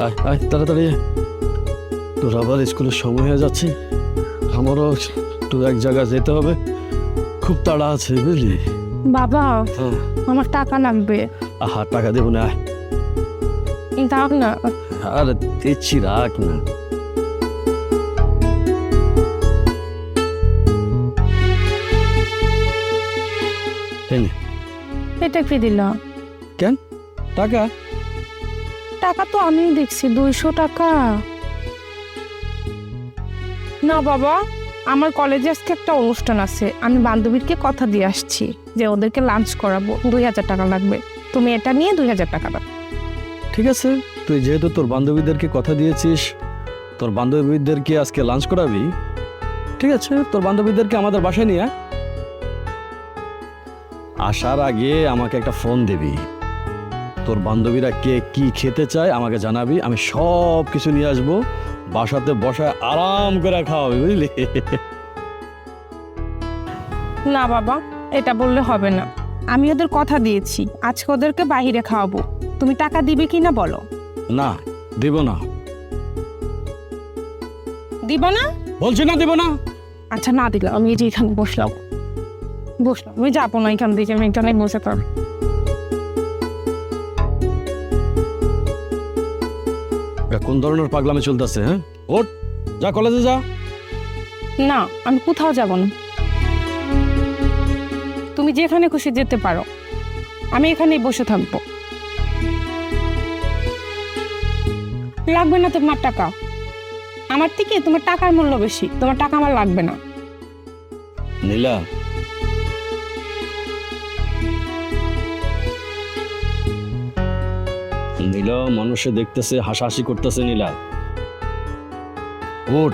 আয় আয় তাড়াতাড়ি আয়। তোর আবার স্কুলের সময় হয়ে যাচ্ছে, আমারও একটু এক জায়গায় যেতে হবে, খুব তাড়া আছে বুঝলি। বাবা হ্যাঁ আমার টাকা লাগবে। আহা টাকা দেবো না, আয়। দাও না। আরে দিচ্ছি, রাখ না। এই নে। এটা কি দিল? কেন টাকা? টাকা তো আমি দেখছি 200 টাকা। না বাবা, আমার কলেজে আজকে একটা অনুষ্ঠান আছে, আমি বান্ধবীকে কথা দিয়ে আসছি যে ওদেরকে লাঞ্চ করাবো, 2000 টাকা লাগবে। তুমি এটা নিয়ে 2000 টাকা দাও। ঠিক আছে, তুই যেহেতু তোর বান্ধবীদেরকে কথা দিয়েছিস, তোর বান্ধবীদেরকে আজকে লাঞ্চ করাবি, ঠিক আছে তোর বান্ধবীদেরকে আমাদের বাসায় নিয়ে আয়। আসার আগে আমাকে একটা ফোন দিবি, তোর বান্ধবীরা কে কি খেতে চায় আমাকে জানাবি, আমি সব কিছু নিয়ে আসবো, বাসাতে বসায় আরাম করে খাওয়াবি বুঝলি। না বাবা, এটা বললে হবে না, আমি ওদের কথা দিয়েছি আজকে ওদেরকে বাইরে খাওয়াবো। তুমি টাকা দিবে কিনা বলো? না দিব না। দিবা না? বলছি না দিব না। আচ্ছা না দিলাম, আমি এই যে এখানে বসলাম, আমি যাবো না এখান থেকে, আমি এখানে বসে থাক। কোন ধরনের পাগলামে চলতেছে? হ্যাঁ ওঠ, যা কলেজে যা। না আমি কোথাও যাব না, তুমি যেখানে খুশি যেতে পারো, আমি এখানেই বসে থাকবো। লাগবে না তোমার টাকা, আমার থেকে তোমার টাকার মূল্য বেশি, তোমার টাকা আমার লাগবে না। নীলা, নীলা মানুষে দেখতেছে, হাসাহাসি করতেছে। নীলা ওঠ,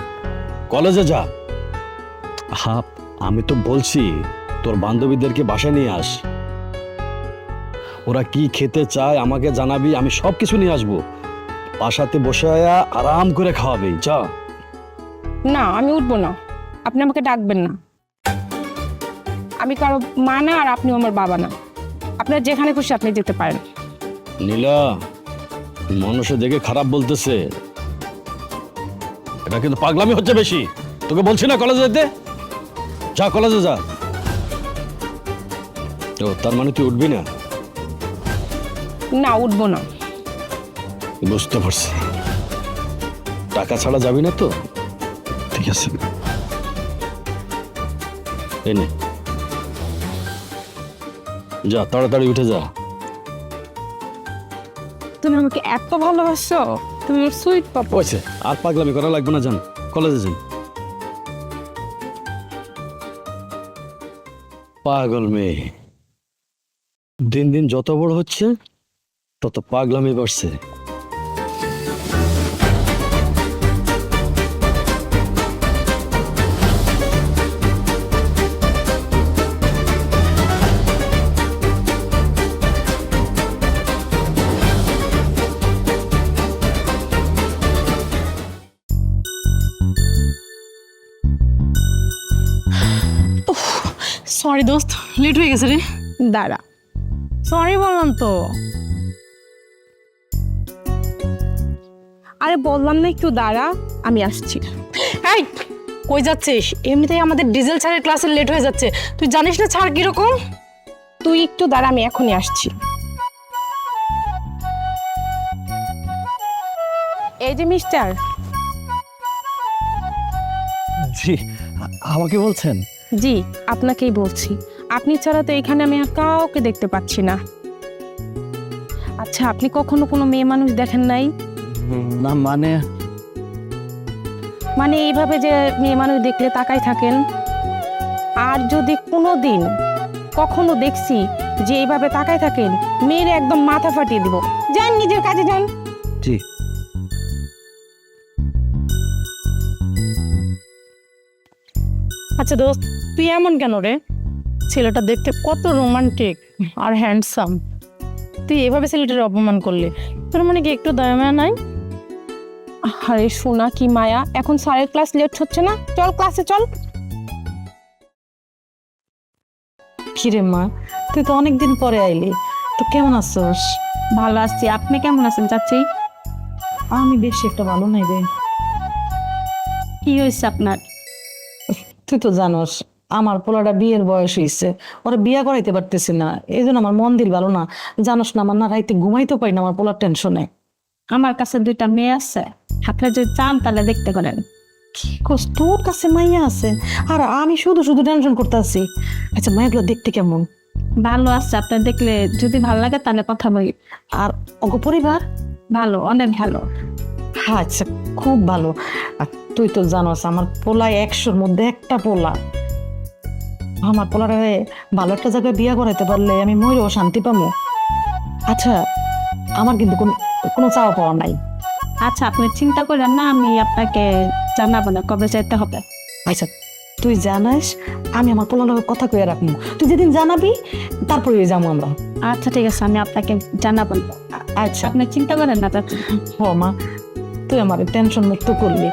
কলেজে যা। হা, আমি তো বলছি তোর বান্ধবীদেরকে বাসায় নিয়ে আস, ওরা কি খেতে চায় আমাকে জানাবি, আমি সব কিছু নিয়ে আসবো, বাসাতে বসে আরাম করে খাওয়াবি। যা। না আমি উঠবো না, আপনি আমাকে ডাকবেন না, আমি কারো মা না, আর আপনিও আমার বাবা না, আপনার যেখানে খুশি আপনি যেতে পারেন। নীলা, মানুষে দেখে খারাপ বলতেছে, এটা কিন্তু পাগলামি হচ্ছে বেশি। তোকে বলছি না কলেজে যেতে, যা কলেজে যা। ও তার মানে তুই উঠবি না? না উঠবো না। বুঝতে পারছি, টাকা ছাড়া যাবি না তো, ঠিক আছে এই নে, যা তাড়াতাড়ি উঠে যা। তুমি আমাকে এত ভালোবাসো, তুমি আমার সুইট পাপা। হয়েছে, আর পাগলামি করা লাগবে না, যান কলেজে যান। পাগল মেয়ে, দিন দিন যত বড় হচ্ছে তত পাগলামি বাড়ছে। সরি দোস্ত, লেট হয়ে গেছে রে। দাঁড়া, সরি বললাম তো। আরে বললাম না একটু দাঁড়া, আমি আসছি। এই কই যাচ্ছিস? এমনিতেই আমাদের ডিজেল ছাড়ের ক্লাসে লেট হয়ে যাচ্ছে, তুই জানিস না ছাড় কিরকম। তুই একটু দাঁড়া, আমি এখনই আসছি। এই যে মিস্টার। জি, আমাকে বলছেন? জি আপনাকেই বলছি, আপনি ছাড়া তো এখানে আমি আর কাউকে দেখতে পাচ্ছি না। আচ্ছা আপনি কখনো কোনো মেয়ে মানুষ দেখেন নাই? না মানে মানে এইভাবে যে মেয়ে মানুষ দেখলে তাকাই থাকেন? আর যদি কোনো দিন কখনো দেখছি যে এইভাবে তাকাই থাকেন, মেয়ের একদম মাথা ফাটিয়ে দিব। যান নিজের কাজে যান। জি। আচ্ছা দোস্ত, তুই এমন কেন রে? ছেলেটা দেখতে কত রোমান্টিক আর হ্যান্ডসাম, তুই এভাবে ছেলেটার অপমান করলি, তোর মানে কি একটু দয়া মায়া নাই? আরে সোনা কি মায়া, এখন স্যারের ক্লাস লেট হচ্ছে না, চল ক্লাসে চল। কিরে মা, তুই তো অনেকদিন পরে আইলি, তো কেমন আছোস? ভালো আছি, আপনি কেমন আছেন চাচি? আমি বেশি একটা ভালো নাই রে। কি হয়েছে আপনার? তুই তো জানোস আমার পোলাটা বিয়ের বয়স হয়েছে, ওরা বিয়া করাইতে পারতেছি না, এই জন্য আমার মন দিল ভালো না। জানোস না আমার না রাইতে ঘুমাইতে পারি না আমার পোলার টেনশনে। আমার কাছে 2টা মেয়ে আছে, আপনি যদি চান তাহলে দেখতে পারেন। কোস তোর কাছে মাইয়া আছে আর আমি শুধু শুধু টেনশন করতেছি। আচ্ছা মায়াগুলো দেখতে কেমন? ভালো আছে, আপনি দেখলে যদি ভালো লাগে তাহলে কথা বলি। আর অগ পরিবার? ভালো, অনেক ভালো। আচ্ছা খুব ভালো। আর তুই তো জানোস আমার পোলায় 100-র মধ্যে একটা পোলা। আমার পোলারে ভালো একটা জায়গায় বিয়া করাইতে পারলে আমি মরেও শান্তি পাবো। আচ্ছা আমার কিন্তু কোনো চাওয়া পাওয়া নাই। আচ্ছা আপনি চিন্তা করেন না, আমি আপনাকে জানাবো না কবে যেতে হবে। আচ্ছা তুই জানাস, আমি আমার পোলার লগে কথা কইয়া রাখবো। তুই যেদিন জানাবি তারপরে যাবো আমরা। আচ্ছা ঠিক আছে, আমি আপনাকে জানাবো। আচ্ছা আপনি চিন্তা করেন না চাচি। হ মা, তুই আমার টেনশন মুক্ত করলি।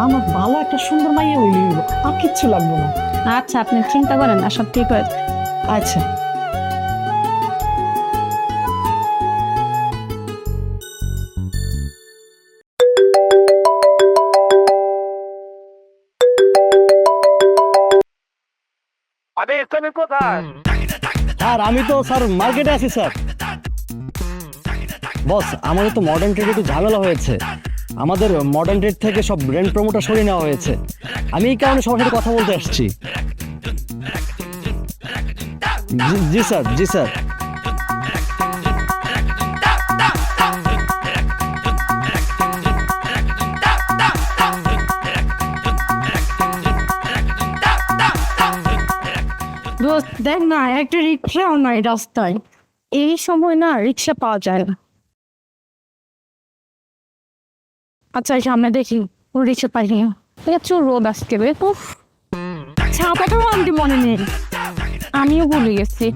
আমার ভালো একটা সুন্দর মাইয়া হইলি, আর কিচ্ছু লাগবে না। আচ্ছা আপনি চিন্তা করেন না, সব ঠিক হয়ে যাবে। আচ্ছা আরে তুমি কোথায়? স্যার আমি তো স্যার মার্কেটে আছি স্যার। বস আমাদের তো মডার্ন ট্রেডে একটু ঝামেলা হয়েছে, আমাদের মডার্ন ট্রেড থেকে সব ব্র্যান্ড প্রমোটার সরিয়ে নেওয়া হয়েছে। আমি এই কারণে সবার সাথে কথা বলতে আসছি। জি স্যার, জি স্যার। দোস্ত দেখ না, একটা রিক্সাও নাই রাস্তায়। এই সময় না রিক্সা পাওয়া যায় না। আচ্ছা সামনে দেখি রিক্সা পাইনি, প্রচুর রোদ আজকে রে। উফ, ছাপাটাও আনতে মনে নেই, আমিও ভুলে গেছি।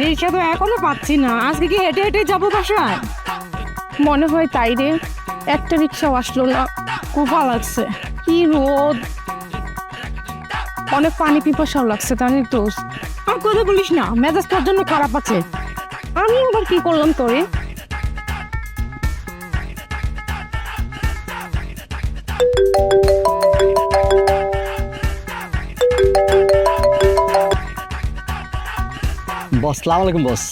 রিক্সা তো এখনো পাচ্ছি না, আজকে কি হেঁটে হেঁটে যাবো বাসায়? মনে হয় তাই রে, একটা রিক্সাও আসলো না, কুফা লাগছে। কি রোদ, অনেক পানি পিপাসাও লাগছে জানি তো। আর কথা বলিস না, মেজাজ তোর জন্য খারাপ আছে। আমি আবার কি করলাম তোরে? বস সালাম আলাইকুম বস।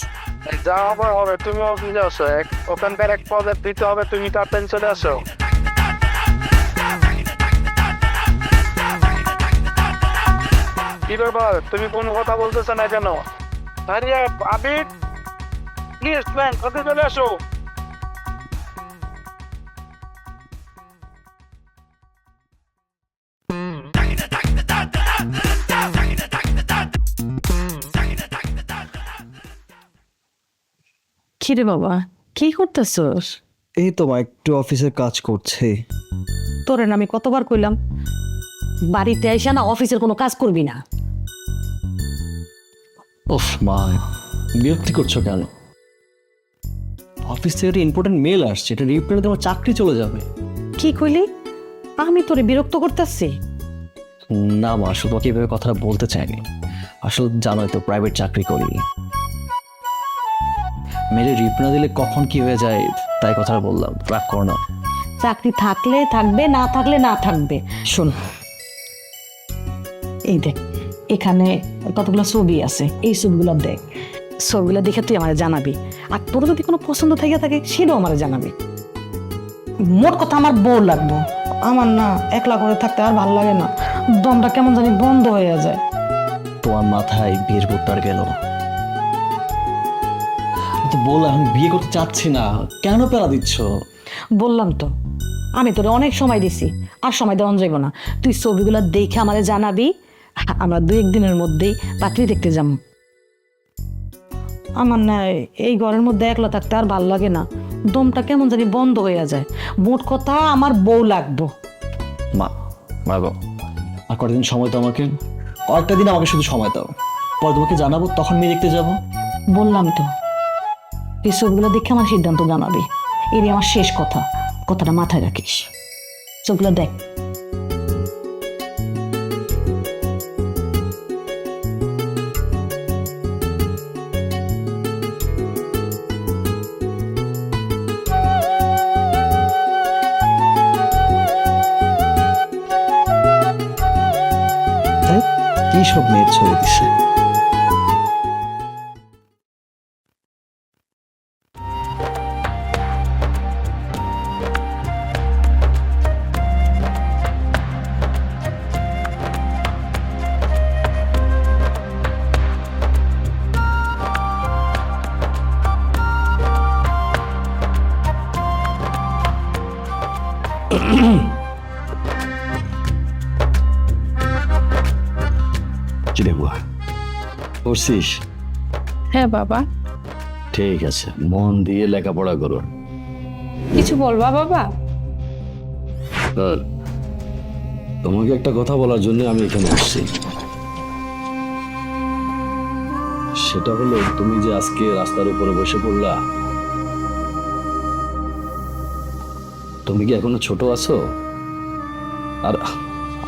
যাও আবার হবে, তুমি অফিসে আসো, ওখানকার এক প্রজেক্ট দিতে হবে, তুমি তাড়াতাড়ি চলে আসো। কি ব্যাপার, তুমি কোনো কথা বলতেছো না কেন? আরে আবির প্লিজ ম্যান, ওকে চলে আসো। কিরে বাবা কি করতেছস? এই তো মা একটু অফিসের কাজ করছি। তোরে না আমি কতবার কইলাম বাড়িতে এসে না অফিসের কোনো কাজ করবি না। উফ মা বিরক্তি করছো কেন? অফিস থেকে একটা ইম্পর্টেন্ট মেল আসছে, এটা রিপ্লাই তোমার চাকরি চলে যাবে। কি কইলি? আমি তোরে বিরক্ত করতেছি? না মা, শুধু তোমাকে এভাবে কথাটা বলতে চাইনি। আসলে জানোই তো প্রাইভেট চাকরি করি, মেরে রিপ না দিলে কখন কি হয়ে যায় তাই কথাটা বললাম, রাগ করো না। চাকরি থাকলে থাকবে, না থাকলে না থাকবে। শোন এই দেখ, এখানে কতগুলো ছবি আছে, এই ছবিগুলো দেখ। ছবিগুলো দেখে তুই আমার জানাবি, আর তোর যদি কোনো পছন্দ থেকে থাকে সেটাও আমার জানাবি। মোট কথা আমার বউ লাগবো। আমার না একলা করে থাকতে আর ভালো লাগে না, দমটা কেমন জানি বন্ধ হয়ে যায়। তোমার মাথায় বিয়ের বুটটার গেল তো বললাম আমি বিয়ে করতে চাচ্ছি না, কেন প্যারা দিচ্ছ? বললাম তো আমি তোরে অনেক সময় দিছি, আর সময় দেওয়া যাইব না। তুই ছবিগুলো দেখে আমারে জানাবি, আমরা 2-1 দিনের মধ্যেই পাত্রী দেখতে যাবো। আমার না এই ঘরের মধ্যে একলা থাকতে আর ভাল লাগে না, দমটা কেমন জানি বন্ধ হয়ে যায়। মোট কথা আমার বউ লাগবো। মা গো, আর কয়েকদিন সময় দাও আমাকে, কয়েকটা দিন আমাকে শুধু সময় দাও, পরে তোমাকে জানাবো, তখন মেয়ে দেখতে যাবো। বললাম তো এই ছবিগুলো দেখে আমার সিদ্ধান্ত জানাবি, এরই আমার শেষ কথা, কথাটা মাথায় রাখিস। ছবিগুলো দেখ। কি সব মেয়ের ছবি দিছে। চিরে বুয়া পড়ছিস? হ্যাঁ বাবা। ঠিক আছে, মন দিয়ে লেখাপড়া করো। কিছু বলবা বাবা? আর তোমাকে একটা কথা বলার জন্য আমি এখানে আসছি। সেটা হলো, তুমি যে আজকে রাস্তার উপরে বসে পড়লা, তুমি কি এখনো ছোট আছো? আর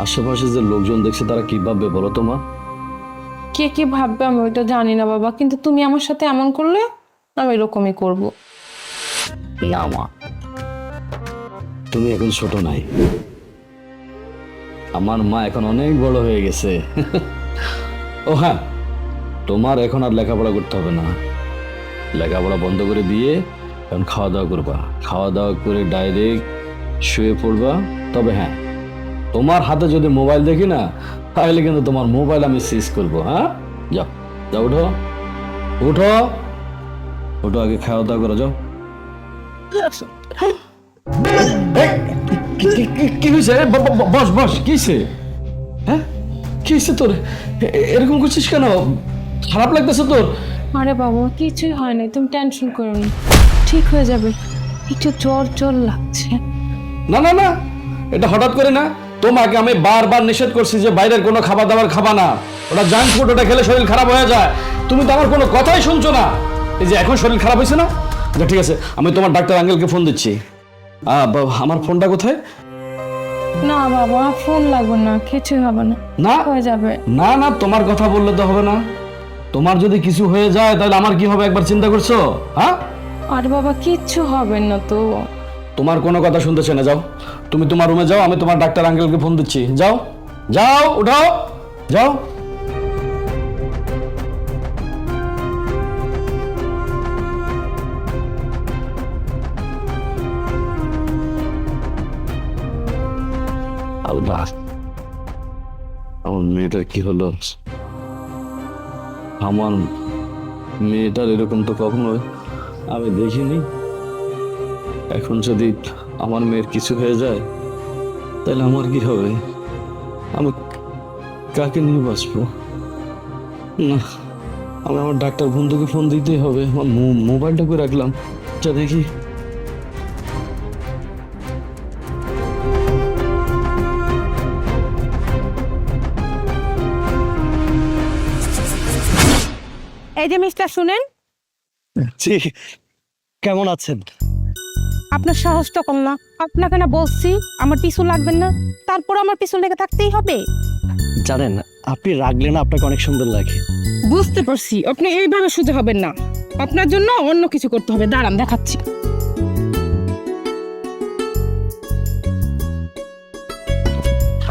আশেপাশে যে লোকজন দেখছে তারা কি ভাববে বলো তো মা? কে কি ভাববে আমি ওইটা জানি না বাবা, কিন্তু তুমি আমার সাথে এমন করলে আমি এরকমই করব। না মা, তুমি এখন ছোট নাই। আমার মা এখন অনেক বড় হয়ে গেছে। ও হ্যাঁ, তোমার এখন আর লেখাপড়া করতে হবে না। লেখাপড়া বন্ধ করে দিয়ে এখন খাওয়া দাওয়া করবা, খাওয়া দাওয়া করে ডাইরেক্ট শুয়ে পড়বা। তবে হ্যাঁ, তোমার হাতে যদি মোবাইল দেখি না, তাহলে কিন্তু তোমার মোবাইল আমি সিজ করবো। হ্যাঁ, যাও যাও, উঠো উঠো উঠো, আগে খাওয়া দাওয়া করো, যাও। কি হয়েছে? বস বস, কি হয়েছে? হ্যাঁ, কি হয়েছে তোর? এরকম করছিস কেন? খারাপ লাগতেছে তোর? আরে বাবা কিছুই হয় না, তুমি টেনশন করো না, ঠিক হয়ে যাবে। একটু জ্বর জ্বর লাগছে। না না না, এটা হঠাৎ করে না। তোমাকে আমি বারবার নিষেধ করছি যে বাইরের কোনো খাবার দাবার খাবা না, ওটা জাঙ্ক ফুড, ওটা খেলে শরীর খারাপ হয়ে যায়। তুমি তো আমার কোনো কথাই শুনছো না। এই যে এখন শরীর খারাপ হয়েছে না, আচ্ছা ঠিক আছে, আমি তোমার ডাক্তার আঙ্কেলকে ফোন দিচ্ছি। আমার ফোনটা কোথায়? না বাবা ফোন লাগবে না, কিছুই হবে না, না হয়ে যাবে। না না, তোমার কথা বললে তো হবে না। তোমার যদি কিছু হয়ে যায় তাহলে আমার কি হবে একবার চিন্তা করছো? হ্যাঁ, আরে বাবা কিচ্ছু হবে না তো। তোমার কোনো কথা শুনতেছে না। যাও, তুমি তোমার রুমে যাও, আমি তোমার ডাক্তার আঙ্কেলকে ফোন দিচ্ছি। যাও যাও, উঠাও, যাও। আল্লাহ, আমার মেয়েটার কি হলো? আমার মেয়েটার এরকম তো কখনো আমি দেখিনি। এখন যদি আমার মেয়ের কিছু হয়ে যায় তাহলে আমার কি হবে? আমি কাকে নিয়ে বাঁচবো? না, আমি আমার ডাক্তার বন্ধুকে ফোন দিতেই হবে। আমার মোবাইলটা করে রাখলাম, যা দেখি। এই যে মিস্টার শুনেন, জি, কেমন আছেন? আপনার সাহসটা কম না? আপনাকে না বলছি আমার পিছু লাগবেন না, তারপর আমার পিছু লেগে থাকতেই হবে। জানেন, আপনি রাগলে না আপনাকে অনেক সুন্দর লাগে। বুঝতে পারছি, আপনি এইভাবে সোজা হবেন না, আপনার জন্য অন্য কিছু করতে হবে। দাঁড়ান দেখাচ্ছি।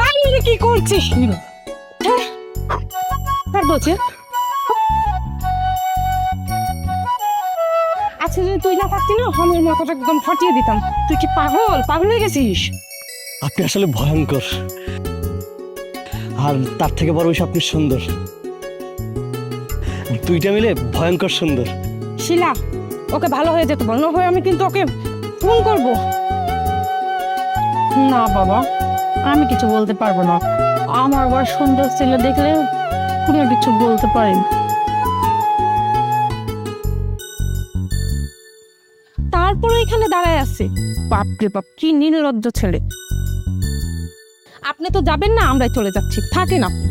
আমি কি করছিস? আর বলছে আচ্ছা, যদি তুই না থাকতি না আমার মাথাটা একদম ফাটিয়ে দিতাম। তুই কি পাগল পাগল হয়ে গেছিস? আপনি আসলে ভয়ঙ্কর, আর তার থেকে বড় বিষয় আপনি সুন্দর। দুইটা মিলে ভয়ঙ্কর সুন্দর। শিলা, ওকে ভালো হয়ে যেতে বল, না হয় আমি কিন্তু ওকে ফোন করব। না বাবা, আমি কিছু বলতে পারবো না। আমার আবার সুন্দর ছেলে দেখলে কোনো কিছু বলতে পারেন। তারপরে এখানে দাঁড়ায় আছে। বাপরে বাপ, কি নির্লজ্জ ছেলে। আপনি তো যাবেন না, আমরাই চলে যাচ্ছি, থাকেন আপনি।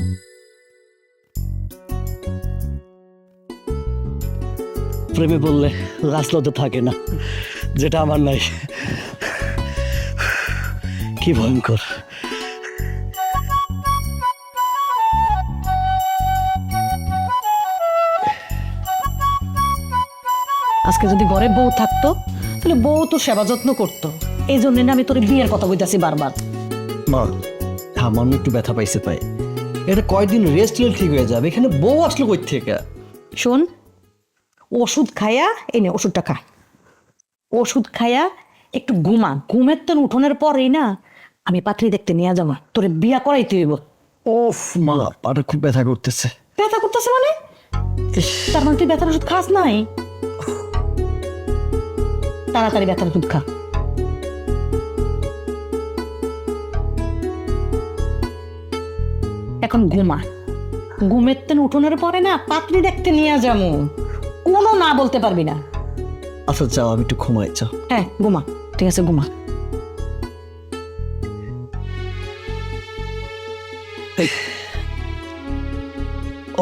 প্রেমে বললে লাজলজ্জা থাকে না, যেটা আমার নাই। কি ভয়ঙ্কর। আজকে যদি ঘরে বউ থাকতো তাহলে বউ তো সেবা যত্ন করতো। এই জন্য না আমি তোর বিয়ের কথা বলতেছি বারবার। মা, আমার একটু ব্যথা পাইছে পাই, এটা কয়দিন রেস্ট নিলে ঠিক হয়ে যাবে, এখানে বউ আসলো কই থেকে? শোন, ওষুধ খায়া এই নে ওষুধটা খা। ওষুধ খায়া একটু ঘুমা, ঘুমের তো উঠোনের পরেই না আমি পাত্রী দেখতে নিয়ে যাবো, তোরে বিয়া করাইতে হইব। ওফ মা, পাটা খুব ব্যথা করতেছে। ব্যথা করতেছে মানে? তার মানে তুই ব্যথার ওষুধ খাস নাই? তাড়াতাড়ি ব্যথার ওষুধ খা। এখন ঘুমা, ঘুমের তেন উঠোনের পরে না পাত্রী দেখতে নিয়ে যাবো, কোনো না বলতে পারবি না। আচ্ছা যাও, আমি একটু ঘুমাই, যাও। হ্যাঁ ঘুমা, ঠিক আছে ঘুমা।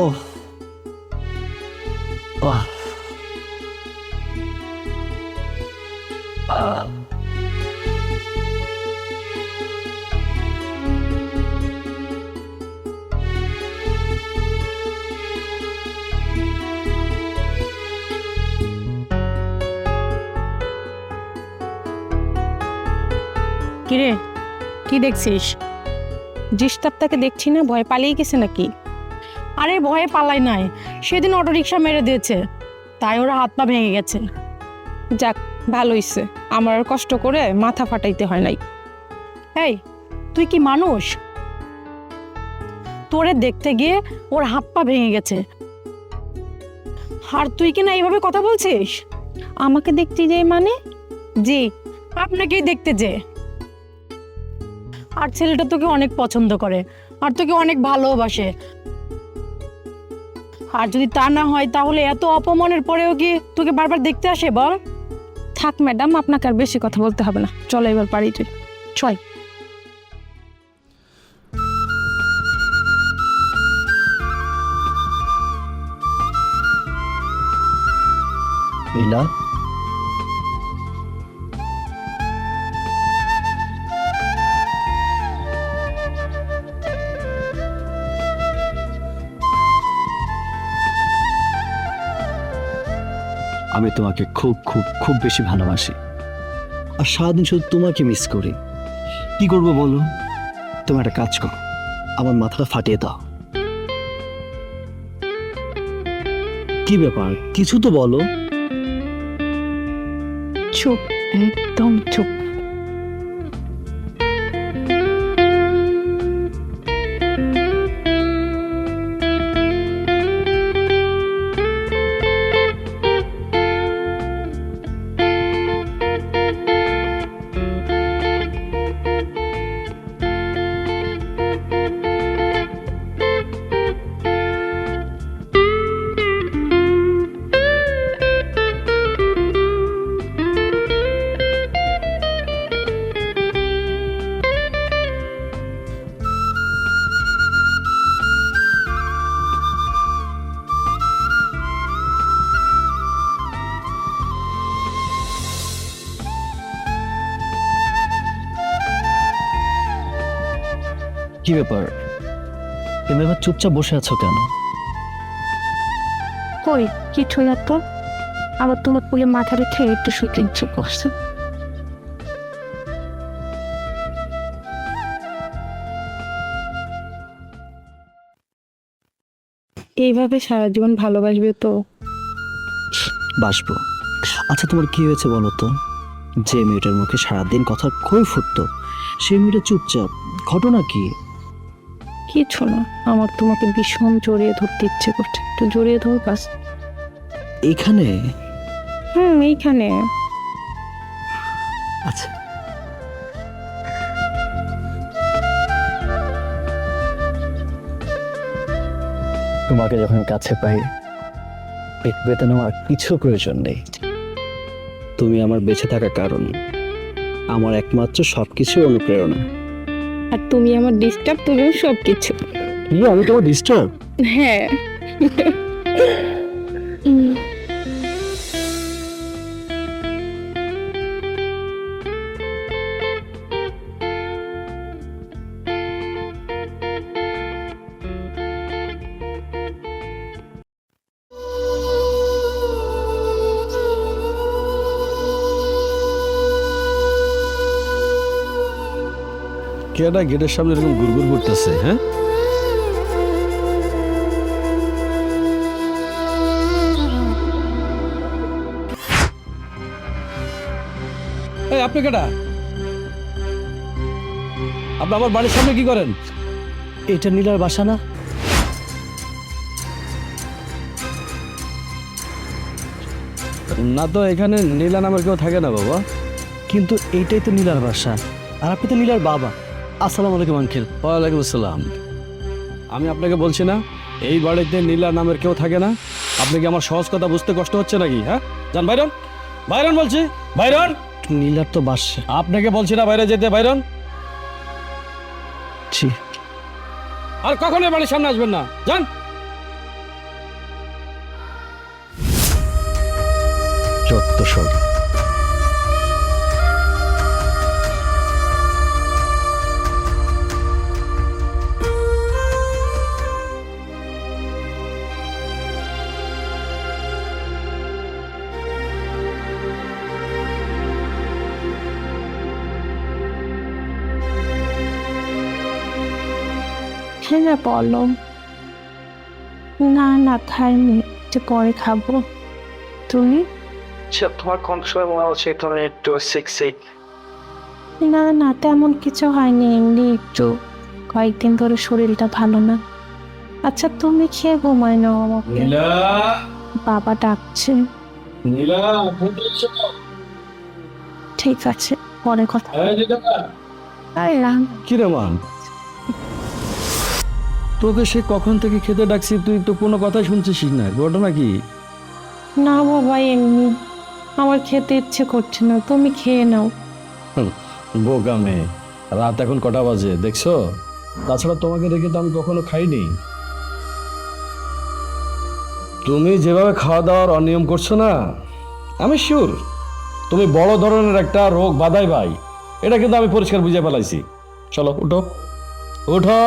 ও বাহ, কিরে, কি দেখছিস? জিস্তাবটাকে দেখছি না, ভয় পালিয়ে গেছে নাকি? আরে ভয়ে পালাই নাই, সেদিন অটো রিক্সা মেরে দিয়েছে, তাই ওরা হাত পা ভেঙে গেছে। যাক, ভালো হইছে, আমার আর কষ্ট করে মাথা ফাটাইতে হয় নাই। এই, তুই কি মানুষ? তোরে দেখতে গিয়ে ওর হাত পা ভেঙে গেছে, আর তুই কি না এইভাবে কথা বলছিস? আমাকে দেখতে যে মানে? জি, আপনাকেই দেখতে যে। আর ছেলেটা তোকে অনেক পছন্দ করে, আর তোকে অনেক ভালোবাসে। আর যদি তা না হয় তাহলে এত অপমানের পরেও কি তোকে বারবার দেখতে আসে বল? থাক ম্যাডাম, আপনাকে আর বেশি কথা বলতে হবে না, চলো এবার বাড়িতে চল। নীলা, আমি তোমাকে খুব খুব খুব বেশি ভালোবাসি, আর সারাদিন শুধু তোমাকে মিস করি। কি করবো বলো? তুমি একটা কাজ করো, আমার মাথাটা ফাটিয়ে দাও। কি ব্যাপার, কিছু তো বলো। চুপ, একদম চুপ। কি ব্যাপার, তুমি এবার চুপচাপ বসে আছো কেন? কই কিছু না তো, আবার তোমার পুলে মাথা রেখে একটু শুতে ইচ্ছে করছে। এইভাবে সারা জীবন ভালোবাসবে তো? বাসবো। আচ্ছা তোমার কি হয়েছে বলো তো? যে মেয়েটার মুখে সারাদিন কথা কই ফুটতো, সেই মেয়েটা চুপচাপ, ঘটনা কি? কিছু না, আমার তোমাকে ভীষণ জড়িয়ে ধরতে ইচ্ছে করছে, একটু জড়িয়ে ধর বাস। এখানে? এইখানে। আচ্ছা। তোমাকে যখন কাছে পাই, পেট পেতে নেওয়ার কিছু প্রয়োজন নেই। তুমি আমার বেঁচে থাকার কারণ, আমার একমাত্র সবকিছু অনুপ্রেরণা। আর তুমি আমার ডিস্টার্ব, তুমিও সব কিছু। কি, আমি তোমার ডিস্টার্ব? হ্যাঁ। কেডা গেটের সামনে এরকম গুড়গুড় করতেছে? হ্যাঁ, আপনি কেটা? আপনি আমার বাড়ির সামনে কি করেন? এটা নীলার বাসা না? না তো, এখানে নীলা নামের কেউ থাকে না বাবা। কিন্তু এইটাই তো নীলার বাসা, আর আপনি তো নীলার বাবা। আসসালামু আলাইকুম আঙ্কেল। ওয়ালাইকুম আসসালাম। আমি আপনাকে বলছি না এই বাড়িতে নীলা নামের কেউ থাকে না? আপনি কি আমার সহজ কথা বুঝতে কষ্ট হচ্ছে নাকি? হ্যাঁ, যান বাইরন, বাইরন বলছি, বাইরন। নীলার তো বাসা। আপনাকে বলছি না বাইরে যেতে, বাইরন। জি। আর কখনোই বাড়ির সামনে আসবেন না, যান। যত সব। হ্যাঁ বলো। না না খাইনি, একটু পরে খাবো। তুমি? তোমার কণ্ঠস্বর মনে হচ্ছে তুমি একটু সেক্সি। না না তেমন কিছু হয়নি, এমনি একটু কয়েকদিন ধরে শরীরটা ভালো না। আচ্ছা তুমি খেয়ে ঘুমাই নাও, আমাকে নীলা, বাবা ডাকছে। নীলা, ঠিক আছে, পরে কথা। কি রে মা, তোকে সে কখন থেকে খেতে ডাকছি, তুই তো কোনো কথাই শুনছিস না। ঘটনা কি? না বাবা, এমনি আমার খেতে ইচ্ছে করছে না, তুমি খেয়ে নাও। বোকা মেয়ে, রাত এখন কটা বাজে দেখছো? তাছাড়া তোমাকে দেখে তো আমি কখনো খাইনি। তুমি যেভাবে খাওয়া দাওয়ার অনিয়ম করছো না, আমি শিওর তুমি বড় ধরনের একটা রোগ বাধাই ভাই। এটা কিন্তু আমি পরিষ্কার বুঝে ফেলাইছি। চলো উঠো, উঠো।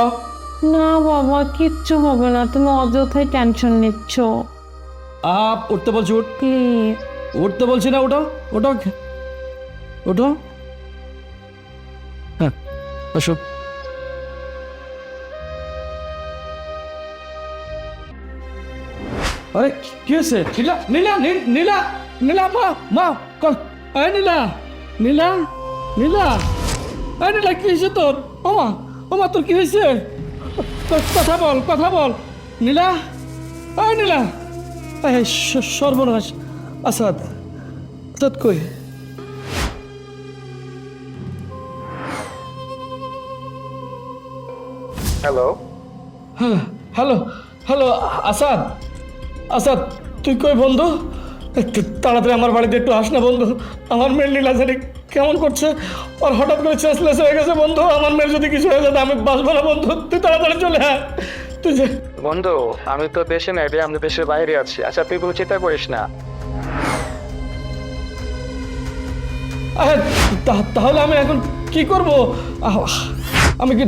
না বাবা, কিচ্ছু হবে না, তুমি অযথাই টেনশন নিচ্ছ। উঠতে বলছি, উঠ। প্লিজ। উঠতে বলছি না, উঠো, উঠো, উঠো। হ্যাঁ, আসো। আরে কি হয়েছে? নীলা, নীলা, নীলা, নীলা, মা, মা, এই নীলা, নীলা, নীলা, এই নীলা, কি হয়েছে তোর? ওমা, ওমা, তোর কি হয়েছে? কথা বল, কথা বল। নীলা, এই নীলা, এই সর্বনাশ। আসাদ, আসাদ কই? হ্যালো, হ্যাঁ, হ্যালো, হ্যালো, আসাদ, আসাদ, তুই কই বন্ধু? তাড়াতাড়ি আমার বাড়িতে একটু আস না বন্ধু। আমার মেয়ের নীলা জানি কেমন করছে, আর হঠাৎ করে চেঞ্জলেস হয়ে গেছে বন্ধু। আমার মেয়ের যদি কিছু হয়ে যায় আমি বাঁচবো না বন্ধু। তুই তাড়াতাড়ি চলে আয়, তুই যে। বন্ধু আমি তো দেশে নাই রে, আমি দেশের বাইরে আছি। আচ্ছা তুই কোনো চিন্তা করিস না। তাহলে আমি এখন কি করব? আমি কি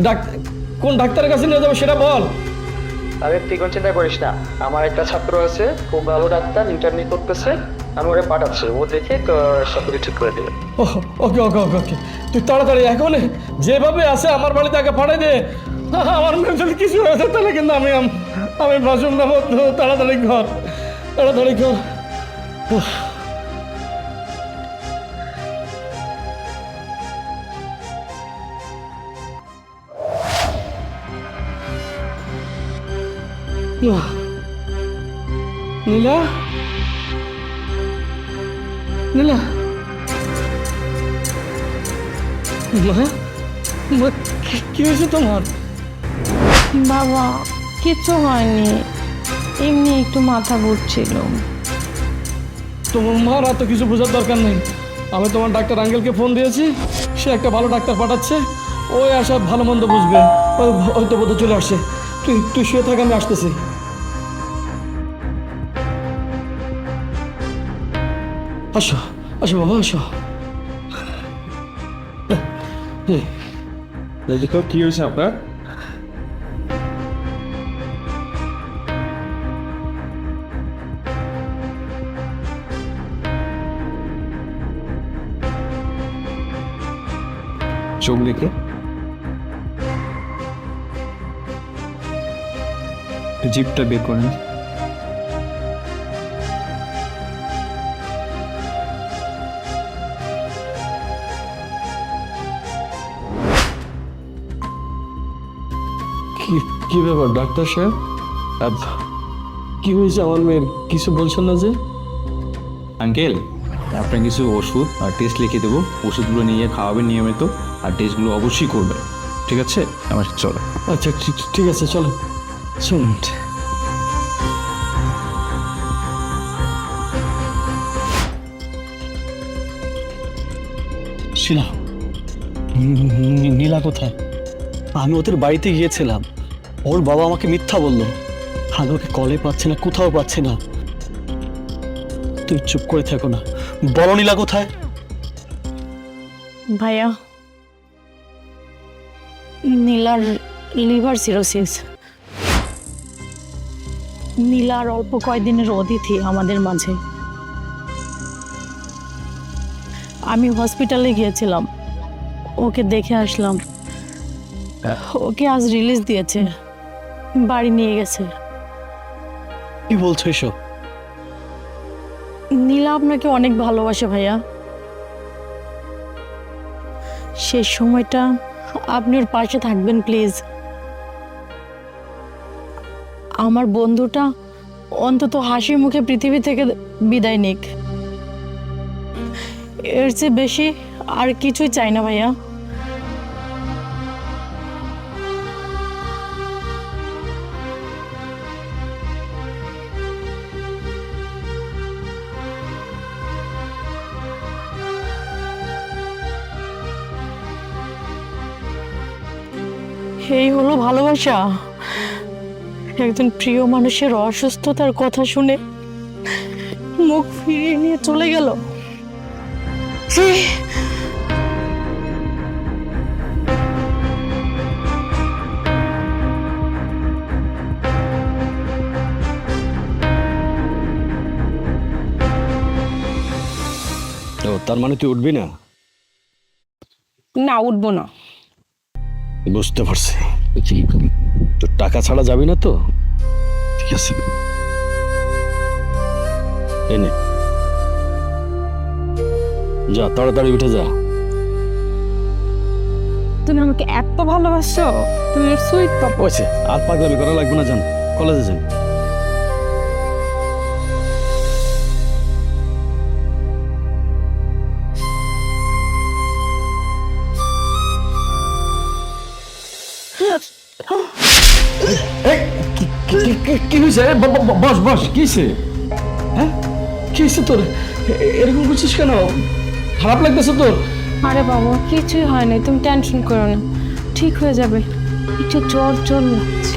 কোন ডাক্তারের কাছে নিয়ে যাবো সেটা বল। আরে তুই কোনো চিন্তা করিস না, আমার একটা ছাত্র আছে, খুব ভালো ডাক্তার, ইন্টারনি করতেছে, আমি ওরে পাঠাচ্ছি, ও দেখে সব কিছু ঠিক করে দেবে। ওকে ওকে ওকে ওকে, তুই তাড়াতাড়ি এখন যেভাবে আছে আমার বাড়িতে আগে পাঠাই দে। আমার মেয়ে যদি কিছু হয়েছে তাহলে কিন্তু আমি বাঁচুম না বন্ধু। তাড়াতাড়ি ঘর, তাড়াতাড়ি ঘর। নীলা, নীলা, মা, কি হয়েছে তোমার? বাবা কিচ্ছু হয়নি, এমনি একটু মাথা ঘুরছিল। তোমার মার এত কিছু বোঝার দরকার নেই। আমি তোমার ডাক্তার আঙ্কেলকে ফোন দিয়েছি, সে একটা ভালো ডাক্তার পাঠাচ্ছে, ওই আসা ভালো মন্দ বুঝবে। ওই তো বোধহয় চলে আসছে। তুই শুয়ে থাক, আমি আসতেছি। আসো, আসো বাবা, আসো। দেখো কি হয়েছে আপনার? চোখ দেখে জিপটা বের করেন। কি কি ব্যাপার ডাক্তার সাহেব? কি হয়েছে আমার মেয়ের? কিছু বলছেন না যে? আঙ্কেল, আপনার কিছু ওষুধ আর টেস্ট লিখে দেবো, ওষুধগুলো নিয়ে খাওয়াবেন নিয়মিত, আর টেস্টগুলো অবশ্যই করবেন, ঠিক আছে? আমার সাথে চলো। আচ্ছা ঠিক আছে, চলো চলুন। শিলা, নীলা কোথায়? আমি ওদের বাড়িতে গিয়েছিলাম, ওর বাবা আমাকে মিথ্যা বললো। আমি ওকে কলে পাচ্ছি না, কোথাও পাচ্ছি না। তুই চুপ করে থাকো না, বলো নীলা কোথায়? ভাইয়া, নীলার লিভার সিরোসিস। নীলার অল্প কয়েকদিনের অতিথি আমাদের মাঝে। আমি হসপিটালে গিয়েছিলাম, ওকে দেখে আসলাম। ওকে আজ রিলিজ দিয়েছে, বাড়ি নিয়ে গেছে। কি বলছো এসব? নীলা আপনাকে অনেক ভালোবাসে ভাইয়া। শেষ সময়টা আপনি ওর পাশে থাকবেন প্লিজ। আমার বন্ধুটা অন্তত হাসি মুখে পৃথিবী থেকে বিদায় নিক, এর চেয়ে বেশি আর কিছুই চাই না ভাইয়া। এই হলো ভালোবাসা? একজন প্রিয় মানুষের অসুস্থতার কথা শুনে মুখ ফিরিয়ে নিয়ে চলে গেল। ছি! ও তার মানে তুই উঠবি না? না, উঠবো না। বুঝতে পারছি। তো টাকা ছাড়া যাবি না তো? ঠিক আছে, এই নে, যা তাড়াতাড়ি উঠে যা। তুমি আমাকে এত ভালোবাসো, তুমি সুইট পাপা। ওইছে, আর পাগলামি করা লাগবে না, যান কলেজে যান। কি হয়েছে? বস বস, কি হয়েছে? হ্যাঁ, কি হয়েছে তোর? এরকম করছিস কেন? খারাপ লাগতেছে তোর? আরে বাবা, কিছুই হয়নি, তুমি টেনশন করো না, ঠিক হয়ে যাবে। একটু জ্বর জ্বর লাগছে।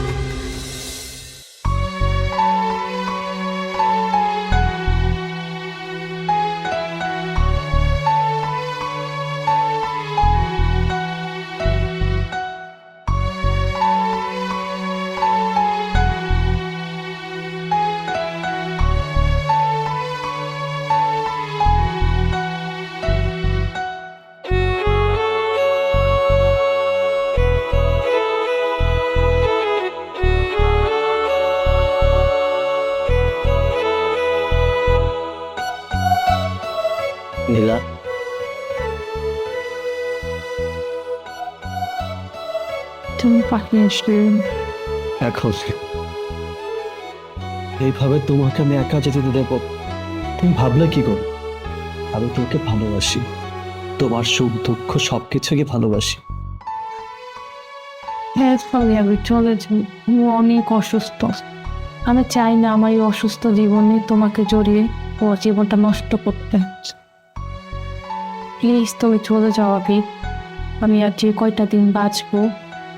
নীলা, তুমি পাঠিয়ে আসলে এখন এইভাবে তোমাকে আমি একা যেতে দেব? তুমি ভাবলে কি করো? আমি তোমাকে ভালোবাসি, তোমার সুখ দুঃখ সবকিছুকে ভালোবাসি। হ্যাঁ সরি, আমি চলে যাই, আমি অনেক অসুস্থ। আমি চাই না আমার এই অসুস্থ জীবনে তোমাকে জড়িয়ে ও জীবনটা নষ্ট করতে। প্লিজ তুমি চলে যাও আবি। আমি আর যে কয়টা দিন বাঁচবো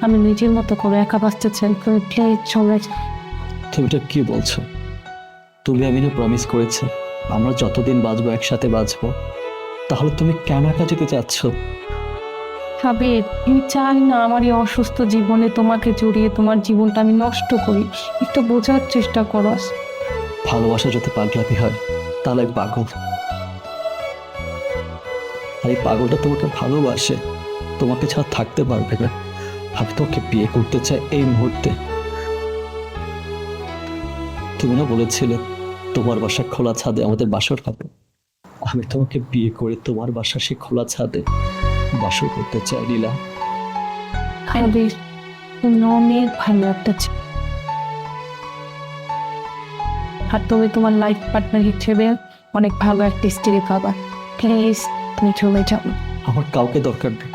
আমি নিজের মতো করে একা বাঁচতে চাই, তুমি প্লিজ চলে যাও। তুমি এটা কি বলছো? তুমি আমি না প্রমিস করেছি আমরা যতদিন বাঁচবো একসাথে বাঁচবো, তাহলে তুমি কেন একা যেতে চাচ্ছ? আবির, আমি চাই না আমার এই অসুস্থ জীবনে তোমাকে জড়িয়ে তোমার জীবনটা আমি নষ্ট করি। একটু বোঝার চেষ্টা করো। ভালোবাসা যদি পাগলামি হয় তাহলে আমি পাগল। আর এই পাগলটা তোমাকে ভালোবাসে, তোমাকে ছাড়া থাকতে পারবে না। আমি তোমাকে বিয়ে করতে চাই এই মুহূর্তে। তুমি না বলেছিলে তোমার বাসা খোলা ছাদে আমাদের বাসর হবে? আমি তোমাকে বিয়ে করে তোমার বাসা সে খোলা ছাদে বাসর করতে চাই নীলা। আবির, তুমি অনেক ভালো একটা আর তুমি তোমার লাইফ পার্টনার হিসেবে অনেক ভালো একটা স্ত্রী পাবা। প্লিজ তুমি চলে যাও। আমার কাউকে দরকার নেই,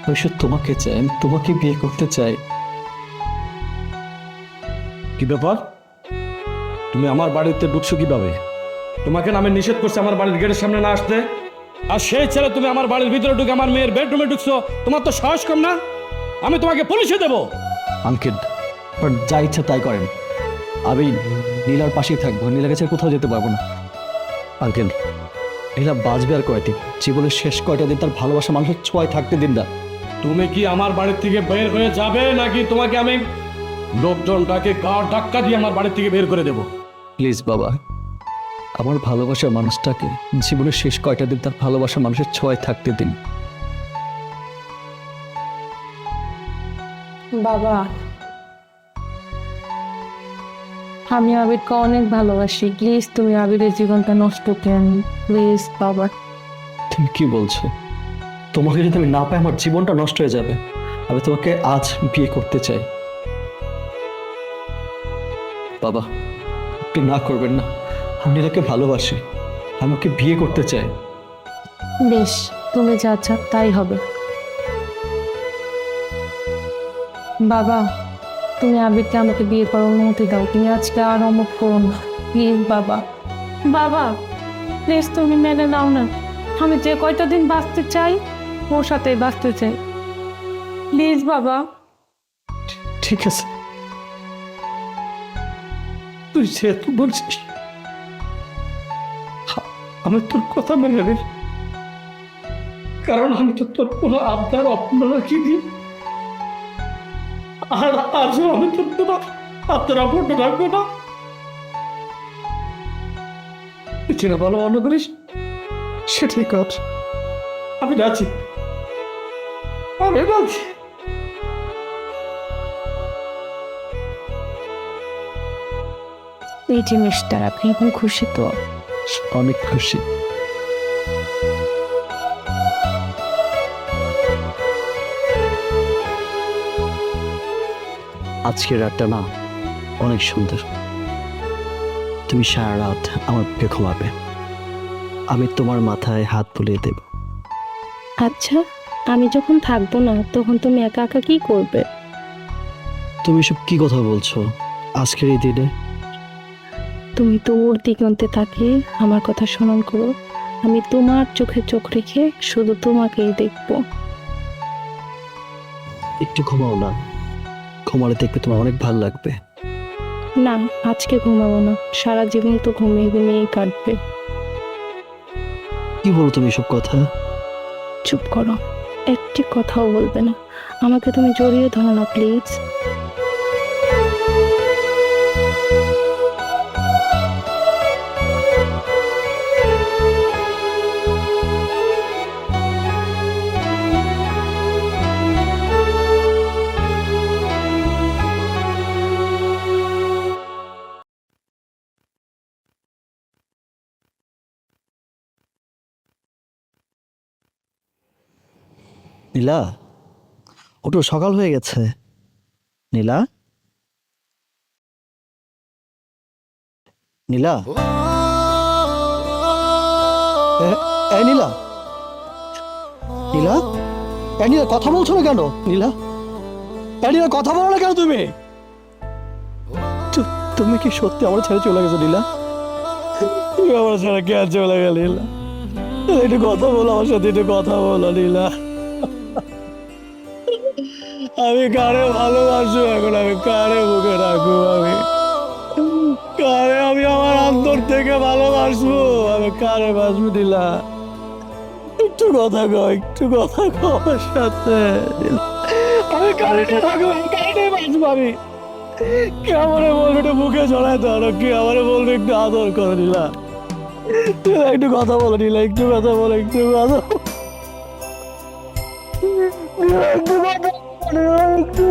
আমি শুধু তোমাকে চাই, আমি তোমাকে বিয়ে করতে চাই। কি ব্যাপার, তুমি আমার বাড়িতে ঢুকছো কিভাবে? তোমাকে না আমি নিষেধ করছি আমার বাড়ির গেটের সামনে না আসতে, আর সেই ছেলে তুমি আমার বাড়ির ভিতরে ঢুকে আমার মেয়ের বেডরুমে ঢুকছো। তোমার তো সাহস কম না? আমি তোমাকে পুলিশে দেবো। আঙ্কেল, বাট যা ইচ্ছা তাই করেন, আমি নীলার পাশেই থাকবো, নীলার কাছে কোথাও যেতে পারবো না। আঙ্কেল, নীলা বাঁচবে আর কয়দিন, জীবনের শেষ কয়টা দিন তার ভালোবাসা মানুষের ছোঁয়ায় থাকতে দিন না। তুমি কি আমার বাড়ির থেকে বের হয়ে যাবে, নাকি তোমাকে আমি লোকজনটাকে গাড় ধাক্কা দিয়ে আমার বাড়ির থেকে বের করে দেবো? প্লিজ বাবা, আমার ভালোবাসার মানুষটাকে জীবনের শেষ কয়টা দিন তার ভালোবাসা মানুষের ছোঁয়ায় থাকতে দিন। বাবা, আমি আবিরকে অনেক ভালোবাসি, প্লিজ তুমি আবিরের জীবনটা নষ্ট কেন, প্লিজ বাবা। তুমি কি বলছো? তোমাকে যদি আমি না পাই আমার জীবনটা নষ্ট হয়ে যাবে। আমি তোমাকে আজ বিয়ে করতে চাই। বাবা, আপনি না করবেন না, আমি নীলাকে ভালোবাসি, আমি ওকে বিয়ে করতে চাই। বেশ, তুমি যা চাও তাই হবে। বাবা, তুমি আবিরকে আমাকে বিয়ে করার অনুমতি দাও, তুমি আজকে আর অমুক করো না, প্লিজ বাবা। বাবা প্লিজ তুমি মেনে নাও না, আমি যে কয়টা দিন বাঁচতে চাই ওর সাথে বাঁচতে চাই, প্লিজ বাবা। ঠিক আছে, তুই যেহেতু বলছিস আমি তোর কথা মেনে নেব, কারণ আমি তো তোর কোনো আবদার অপূর্ণ রাখিনি, আর আজও আমি তোর কোনো আবদার অপূর্ণ রাখবো না। তুই যেটা ভালো মনে করিস সেটাই কর, আমি রাজি, আমি রাজি। এই জিনিসটা আপনি এখন খুশি তো? অনেক খুশি। আজকের রাতটা না অনেক সুন্দর, তুমি সারা রাত আমার বুকে ঘুমাবে, আমি তোমার মাথায় হাত বুলিয়ে দেব। আচ্ছা, আমি যখন থাকবো না তখন তুমি একা একা কি করবে? তুমি সব কি কথা বলছো আজকের এই দিনে? তুমি তো ওর দিগন্তে তাকিয়ে আমার কথা স্মরণ করো, আমি তোমার চোখে চোখ রেখে শুধু তোমাকেই দেখবো। একটু ঘুমাও না, ঘুমালে দেখবে তোমার অনেক ভালো লাগবে। না, আজকে ঘুমাবো না, সারা জীবন তো ঘুমিয়ে ঘুমিয়েই কাটবে। কি বলো তুমি সব কথা? চুপ করো, একটি কথাও বলবে না, আমাকে তুমি জড়িয়ে ধরো না প্লিজ। নীলা, ওটা সকাল হয়ে গেছে। নীলা, নীলা, এই নীলা, নীলা, এই নীলা, কথা বলছো না কেন? নীলা, এই নীলা, কথা বলো না কেন তুমি? তুমি কি সত্যি আমার ছেড়ে চলে গেছো নীলা? তুমি আমার ছেড়ে কে চলে গেল নীলা? একটু কথা বলো আমার সাথে, একটু কথা বলো নীলা। আমি কারে ভালোবাসবো এখন, আমি কারে বুকে রাখবো, আমি কারে, আমি আমার অন্তর থেকে ভালোবাসবো, আমি কারে বাসবো নীলা? একটু কথা কও, একটু কথা কও আমার সাথে। আমি কারে রাখবো, কারে বাসবো, আমি কে আমারে বলবে একটু মুখে জড়াই ধরো, কি আমারে বলবে একটু আদর করো নীলা? নীলা, একটু কথা বলো নীলা, একটু কথা বলো, একটু কথা বলো। নীলা, একটু কথা বলো, একটু